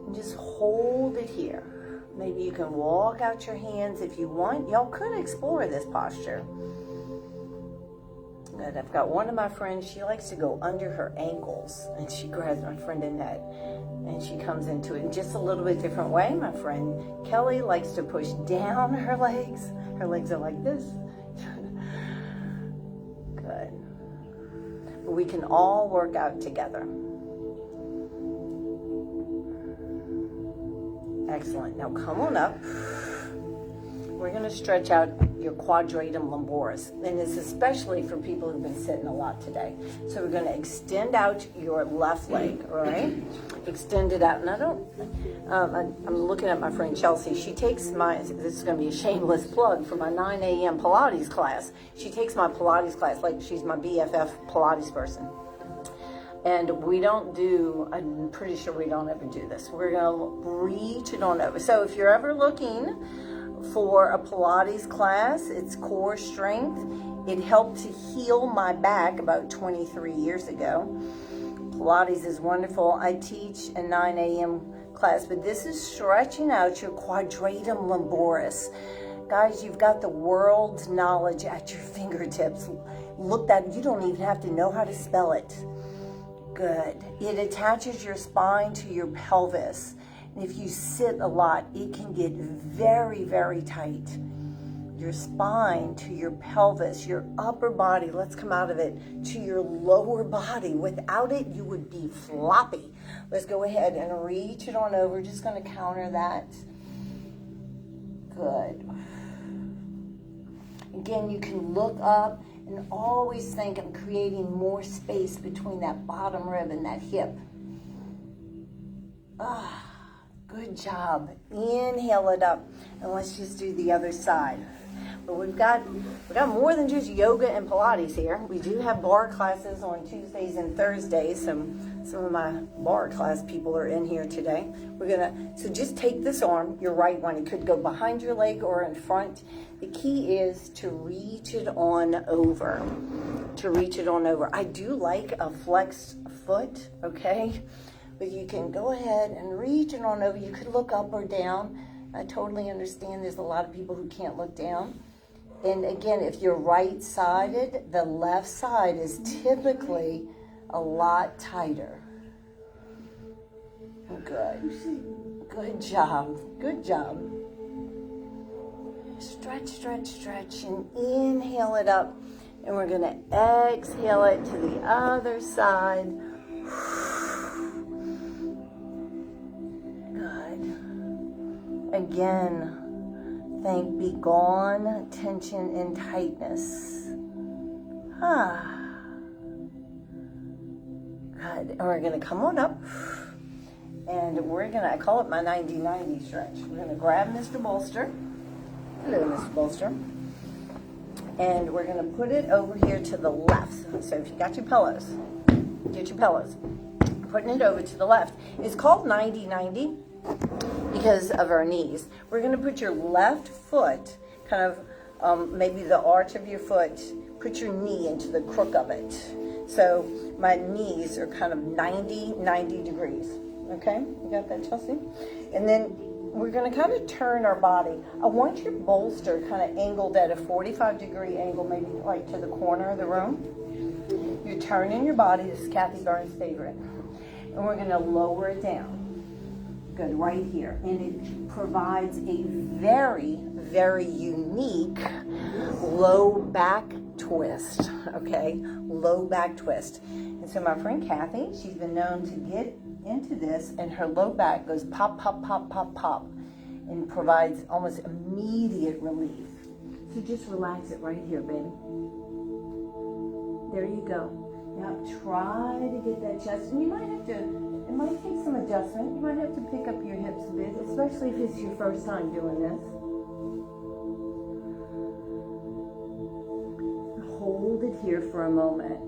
And just hold it here. Maybe you can walk out your hands if you want. Y'all could explore this posture. Good. I've got one of my friends, she likes to go under her ankles, and she grabs my friend Annette, and she comes into it in just a little bit different way. My friend Kelly likes to push down her legs. Her legs are like this. Good. But we can all work out together. Excellent. Now come on up. We're going to stretch out your quadratum lumboris, and it's especially for people who've been sitting a lot today. So we're going to extend out your left leg, all right? Extend it out. And I'm looking at my friend Chelsea. She takes this is going to be a shameless plug for my 9 a.m. Pilates class. She takes my Pilates class like she's my BFF Pilates person. And we don't do, I'm pretty sure we don't ever do this. We're going to reach it on over. So if you're ever looking for a Pilates class, it's core strength. It helped to heal my back about 23 years ago. Pilates is wonderful. I teach a 9 a.m. class, but this is stretching out your quadratum lumboris. Guys, you've got the world's knowledge at your fingertips. Look that, you don't even have to know how to spell it. Good. It attaches your spine to your pelvis. And if you sit a lot, it can get very, very tight. Your spine to your pelvis, your upper body, let's come out of it, to your lower body. Without it, you would be floppy. Let's go ahead and reach it on over. Just going to counter that. Good. Again, you can look up and always think I'm creating more space between that bottom rib and that hip. Good job. Inhale it up, and let's just do the other side. But we've got more than just yoga and Pilates here. We do have bar classes on Tuesdays and Thursdays. Some of my bar class people are in here today. So just take this arm, your right one. It could go behind your leg or in front. The key is to reach it on over. I do like a flexed foot, okay? But you can go ahead and reach it on over. You could look up or down. I totally understand there's a lot of people who can't look down. And again, if you're right-sided, the left side is typically a lot tighter. Good. Good job. Good job. Stretch, stretch, stretch, and inhale it up. And we're going to exhale it to the other side. Good. Again, think be gone, tension and tightness. Good. And we're going to come on up. And we're going to, I call it my 90-90 stretch. We're going to grab Mr. Bolster. Hello, Mr. Bolster. And we're going to put it over here to the left. So if you got your pillows, get your pillows. Putting it over to the left. It's called 90-90 because of our knees. We're going to put your left foot, kind of maybe the arch of your foot, put your knee into the crook of it. So my knees are kind of 90 degrees. Okay, you got that, Chelsea? And then we're going to kind of turn our body. I want your bolster kind of angled at a 45-degree angle, maybe like to the corner of the room. You're turning your body. This is Kathy Burns' favorite. And we're going to lower it down. Good, right here. And it provides a very, very unique low back twist, okay? Low back twist. And so my friend Kathy, she's been known to get into this, and her low back goes pop, pop, pop, pop, pop, and provides almost immediate relief. So just relax it right here, baby. There you go. Now try to get that chest, and you might have to, it might take some adjustment. You might have to pick up your hips a bit, especially if it's your first time doing this. Hold it here for a moment.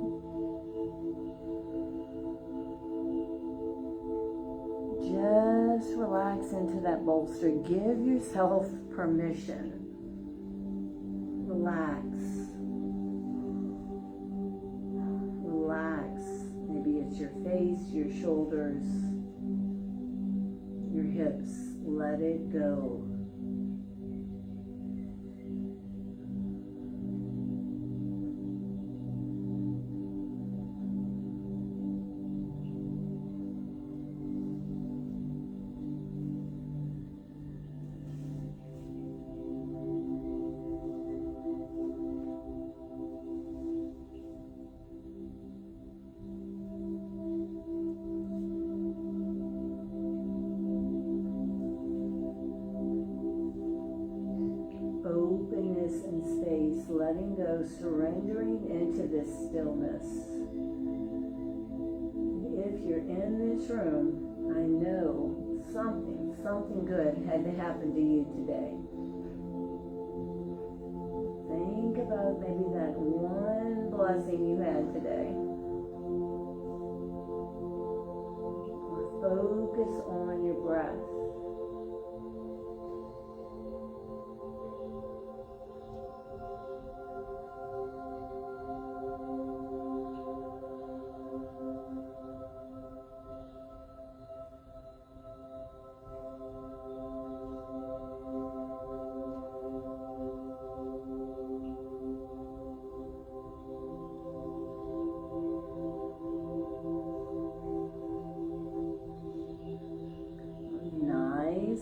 Just relax into that bolster. Give yourself permission. Relax. Relax. Maybe it's your face, your shoulders, your hips. Let it go. Openness and space, letting go, surrendering into this stillness. If you're in this room, I know something good had to happen to you today. Think about maybe that one blessing you had today. Focus on your breath.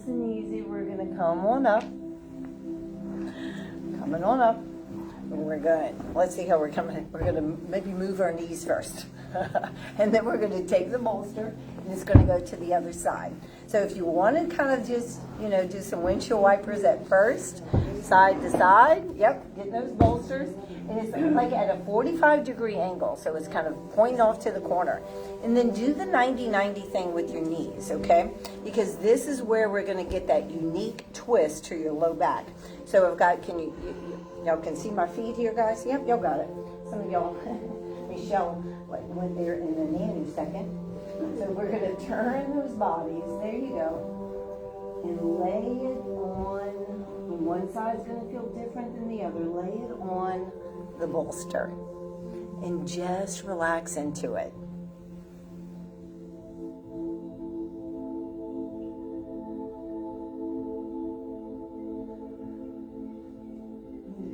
And easy, we're going to come on up. Coming on up. And we're going, let's see how we're coming. We're going to maybe move our knees first. And then we're going to take the bolster and it's going to go to the other side. So if you want to kind of just, do some windshield wipers at first, side to side. Yep, get those bolsters. And it's like at a 45-degree angle, so it's kind of pointing off to the corner. And then do the 90-90 thing with your knees, okay? Because this is where we're going to get that unique twist to your low back. So I've got, y'all can see my feet here, guys? Yep, y'all got it. Some of y'all, Michelle went there in a nanosecond. So we're going to turn those bodies, there you go, and lay it on, one side's going to feel different than the other, lay it on the bolster and just relax into it.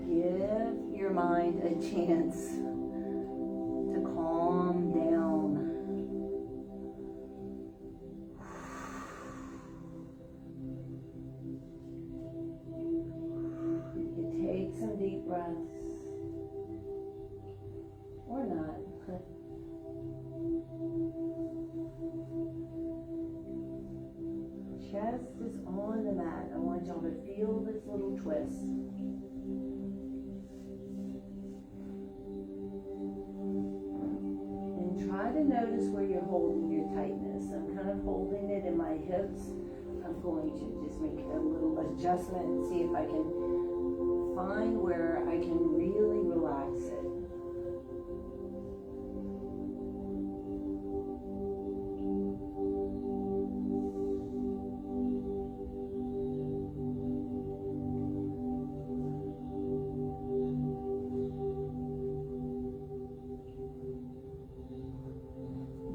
Give your mind a chance to calm down. feel this little twist. And try to notice where you're holding your tightness. I'm kind of holding it in my hips. I'm going to just make a little adjustment and see if I can find where I can really relax it.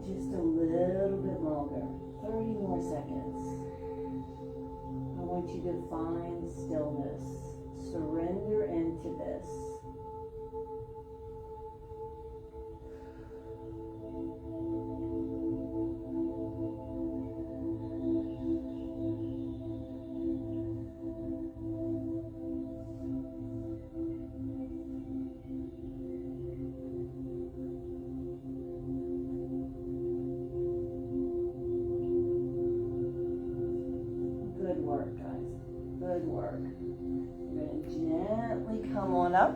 Just a little bit longer, 30 more seconds. I want you to find stillness. Surrender into this. Good work, guys. Good work. We're going to gently come on up.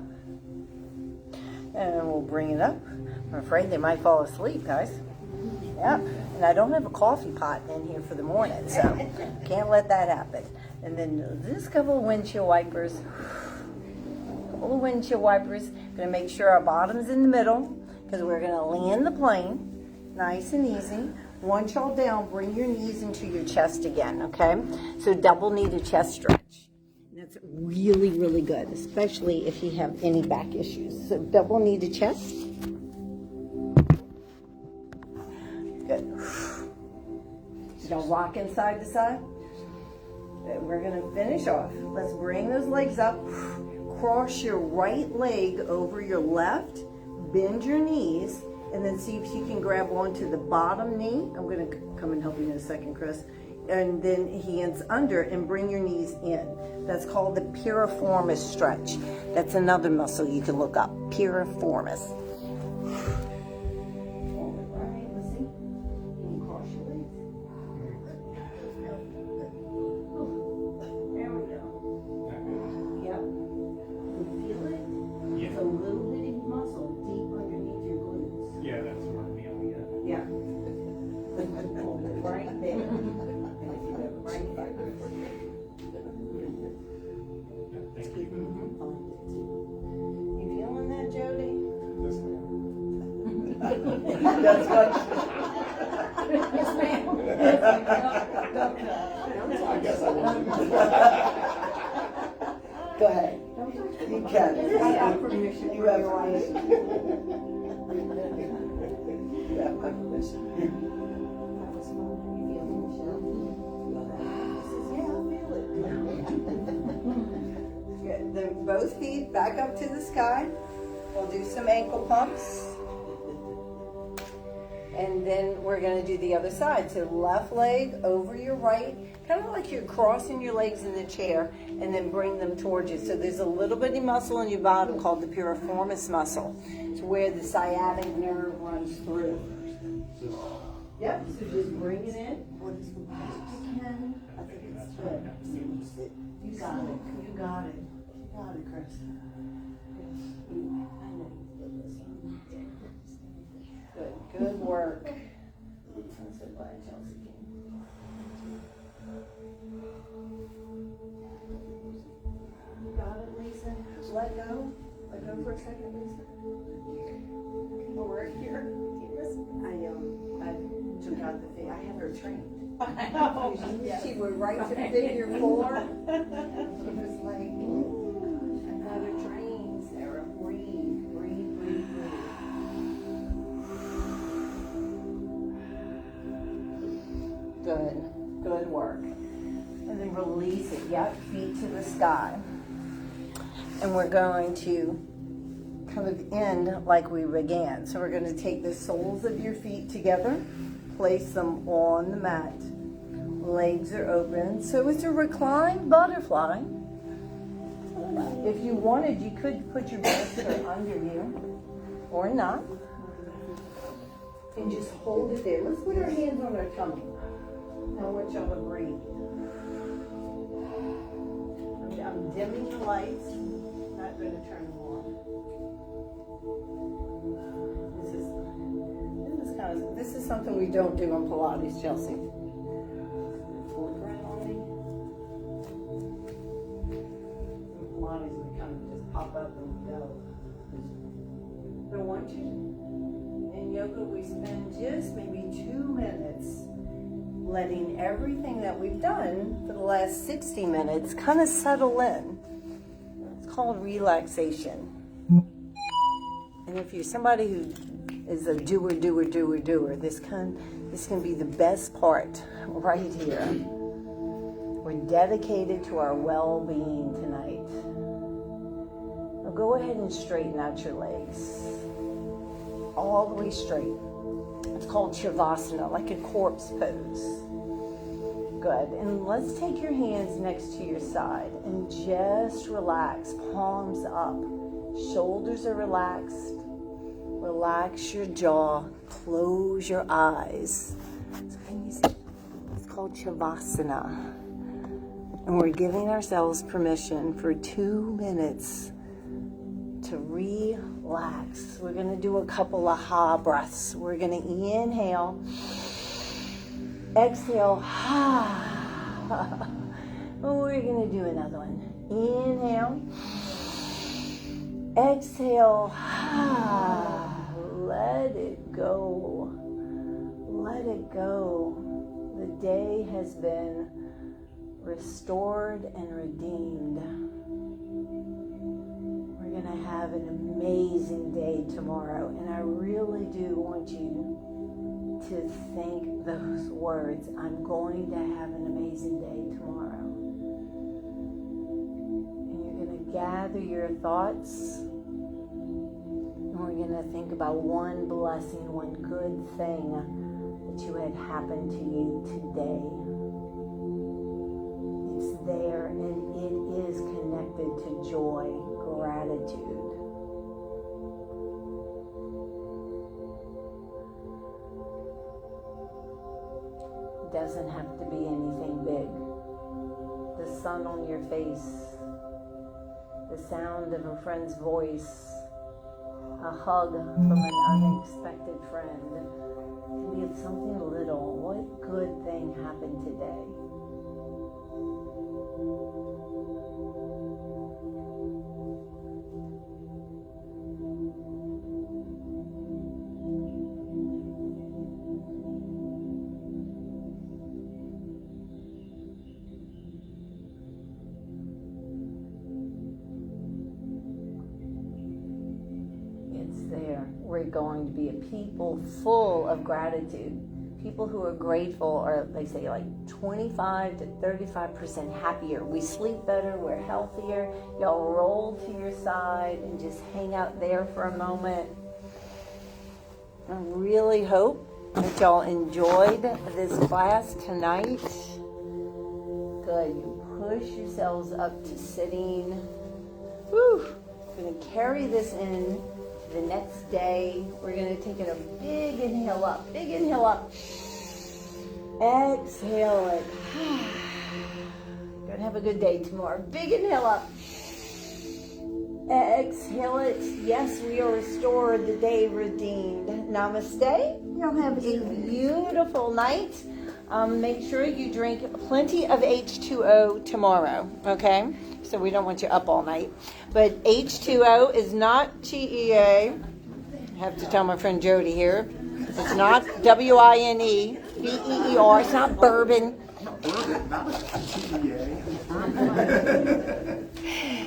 And we'll bring it up. I'm afraid they might fall asleep, guys. Yep. And I don't have a coffee pot in here for the morning, so can't let that happen. And then just a couple of windshield wipers. Couple of windshield wipers. Going to make sure our bottom's in the middle because we're going to land the plane nice and easy. Once y'all down, bring your knees into your chest again, okay? So double knee to chest stretch. That's really, really good, especially if you have any back issues. So double knee to chest. Good. Y'all rocking side to side. We're gonna finish off. Let's bring those legs up. Cross your right leg over your left. Bend your knees. And then see if you can grab onto the bottom knee. I'm going to come and help you in a second, Chris. And then hands under and bring your knees in. That's called the piriformis stretch. That's another muscle you can look up. Piriformis. Hold it right. Let's see. And cross your legs. There we go. Yep. You feel it? Yeah. It's a little bitty muscle deep underneath your glutes. Yeah, that's where we are. Yeah. Hold it right there. And if you go right back. Thank you. You feeling that, Jody? This way. That's what. Yes, ma'am. I guess I will. Go ahead. You can. I have permission. You have permission. You have my permission. That was fun. You feel it, Michelle? He says, yeah, I feel it. Good. Then both feet back up to the sky. We'll do some ankle pumps. And then we're going to do the other side. So left leg over your right, kind of like you're crossing your legs in the chair, and then bring them towards you. So there's a little bitty muscle in your bottom called the piriformis muscle. It's where the sciatic nerve runs through. Yep, so just bring it in. What is the best you can? I think it's good. You got it. You got it. You got it, Chris. I know you did this one. Good. Good work. I'm so glad Chelsea came. You got it, Lisa. Let go. Let go for a second, Lisa. Oh, right here. I took out the thing. I had her trained. She went right to figure 4. She was like, I got her trained, Sarah. Breathe, breathe, breathe, breathe. Good. Good work. And then release it. Yep, feet to the sky. And we're going to kind of end like we began. So we're going to take the soles of your feet together, place them on the mat. Legs are open. So it's a reclined butterfly. If you wanted, you could put your bolster under you or not. And just hold it there. Let's put our hands on our tummy. I want y'all to breathe. I'm dimming the lights. Not going to turn them on. This is something we don't do in Pilates, Chelsea. Foreground on me. In Pilates, we kind of just pop up and go. Don't want you. In yoga, we spend just maybe 2 minutes letting everything that we've done for the last 60 minutes kind of settle in. It's called relaxation. And if you're somebody who is a doer, this can be the best part right here. We're dedicated to our well-being tonight. Now go ahead and straighten out your legs. All the way straight. It's called Shavasana, like a corpse pose. Good. And let's take your hands next to your side and just relax. Palms up. Shoulders are relaxed. Relax your jaw. Close your eyes. It's called Shavasana. And we're giving ourselves permission for 2 minutes to relax. We're going to do a couple of ha breaths. We're going to inhale, exhale, ha. We're going to do another one. Inhale, exhale, ha. Let it go. Let it go. The day has been restored and redeemed. We're going to have an amazing day tomorrow, and I really do want you to think those words. I'm going to have an amazing day tomorrow. And you're going to gather your thoughts, and we're going to think about one blessing, one good thing that you had happen to you today. It's there, and it is connected to joy, gratitude. It doesn't have to be anything big. The sun on your face, the sound of a friend's voice, a hug from an unexpected friend. It can be something little. What good thing happened today? There. We're going to be a people full of gratitude. People who are grateful are, they say, like 25 to 35% happier. We sleep better, we're healthier. Y'all roll to your side and just hang out there for a moment. I really hope that y'all enjoyed this class tonight. Good. You push yourselves up to sitting. Whew. I'm going to carry this in the next day. We're going to take a big inhale up. Big inhale up. Exhale it. Going to have a good day tomorrow. Big inhale up. Exhale it. Yes, we are restored. The day redeemed. Namaste. Y'all have a beautiful night. Make sure you drink plenty of H2O tomorrow, okay? So we don't want you up all night. But H2O is not TEA. I have to tell my friend Jody here. It's not WINEBEER. It's not bourbon.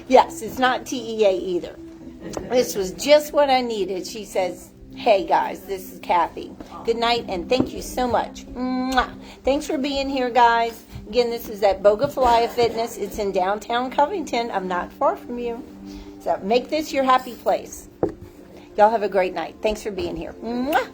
Yes, it's not TEA either. This was just what I needed. She says, hey guys, this is Kathy. Good night and thank you so much. Mwah. Thanks for being here, guys. Again, this is at Bogue Falaya Fitness. It's in downtown Covington. I'm not far from you. So make this your happy place. Y'all have a great night. Thanks for being here. Mwah.